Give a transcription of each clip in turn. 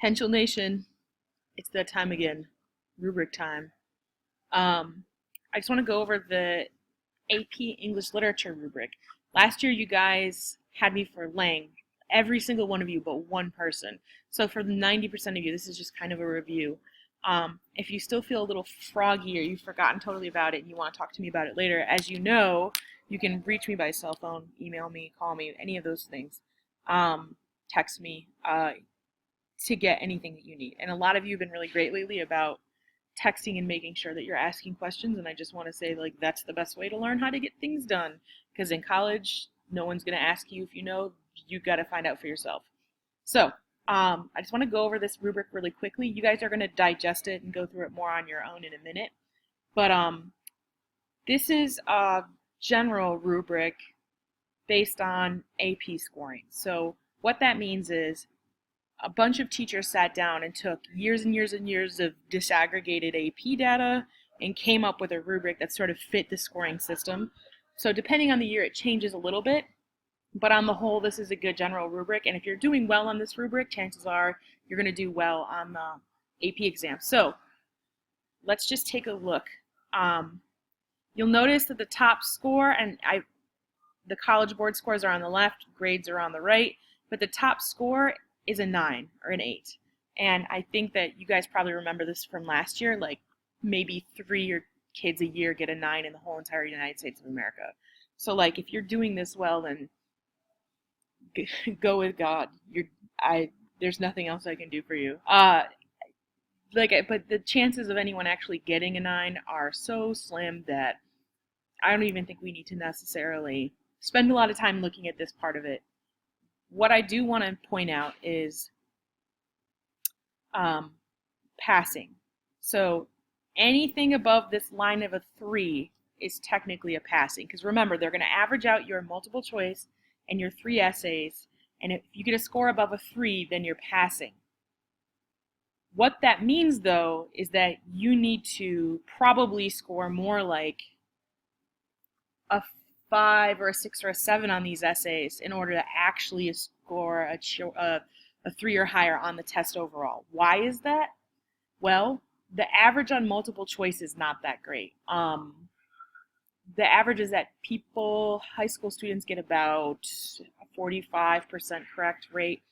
Henschel Nation, it's that time again, rubric time. I just want to go over the AP English Literature rubric. Last year you guys had me for Lang, every single one of you but one person. So for the 90% of you, this is just kind of a review. If you still feel a little froggy or you've forgotten totally about it and you want to talk to me about it later, as you know, you can reach me by cell phone, email me, call me, any of those things. Text me to get anything that you need. And a lot of you have been really great lately about texting and making sure that you're asking questions, and I just want to say, like, that's the best way to learn how to get things done, because in college no one's going to ask you if you know. You got to find out for yourself. So I just want to go over this rubric really quickly. You guys are going to digest it and go through it more on your own in a minute, but this is a general rubric based on AP scoring. So what that means is a bunch of teachers sat down and took years and years and years of disaggregated AP data and came up with a rubric that sort of fit the scoring system. So depending on the year, it changes a little bit, but on the whole, this is a good general rubric. And if you're doing well on this rubric, chances are you're going to do well on the AP exam. So let's just take a look. You'll notice that the top score, and the College Board scores are on the left, grades are on the right, but the top score is a 9 or an 8. And I think that you guys probably remember this from last year, like maybe 3 kids a year get a 9 in the whole entire United States of America. So like if you're doing this well, then go with God. There's nothing else I can do for you. But the chances of anyone actually getting a 9 are so slim that I don't even think we need to necessarily spend a lot of time looking at this part of it. What I do want to point out is passing. So anything above this line of a 3 is technically a passing, because remember, they're going to average out your multiple choice and your 3 essays, and if you get a score above a 3, then you're passing. What that means, though, is that you need to probably score more like a 5 or a 6 or a 7 on these essays in order to actually score a 3 or higher on the test overall. Why is that? Well, the average on multiple choice is not that great. The average is that high school students get about a 45% correct rate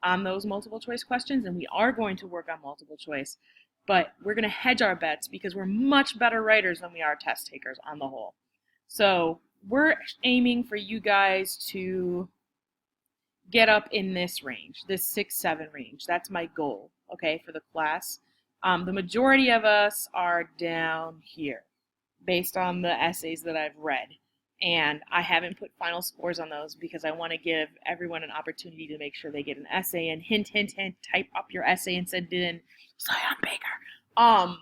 on those multiple choice questions, and we are going to work on multiple choice, but we're going to hedge our bets because we're much better writers than we are test takers on the whole. So we're aiming for you guys to get up in this range, this 6-7 range. That's my goal, okay, for the class. The majority of us are down here based on the essays that I've read. And I haven't put final scores on those because I want to give everyone an opportunity to make sure they get an essay. And hint, hint, hint, type up your essay and send it in. Scion Baker.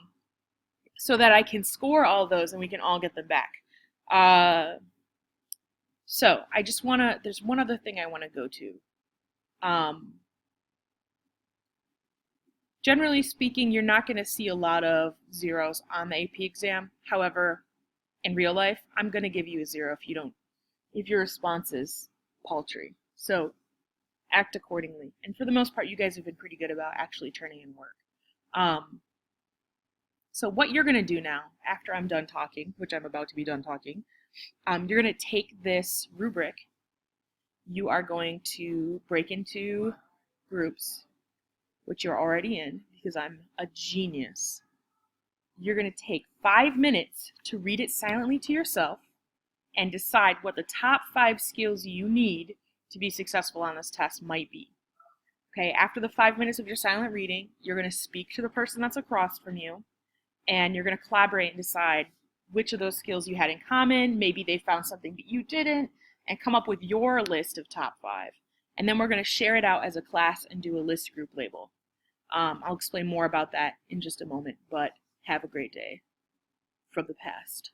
So that I can score all those and we can all get them back. So I just want to, there's one other thing I want to go to. Generally speaking, you're not going to see a lot of zeros on the AP exam. However, in real life, I'm going to give you a 0 if your response is paltry. So act accordingly. And for the most part, you guys have been pretty good about actually turning in work. So what you're going to do now, after I'm done talking, which I'm about to be done talking, you're going to take this rubric. You are going to break into groups, which you're already in, because I'm a genius. You're going to take 5 minutes to read it silently to yourself and decide what the top 5 skills you need to be successful on this test might be. Okay, after the 5 minutes of your silent reading, you're going to speak to the person that's across from you, and you're going to collaborate and decide which of those skills you had in common. Maybe they found something that you didn't, and come up with your list of top 5. And then we're going to share it out as a class and do a list group label. I'll explain more about that in just a moment, but have a great day from the past.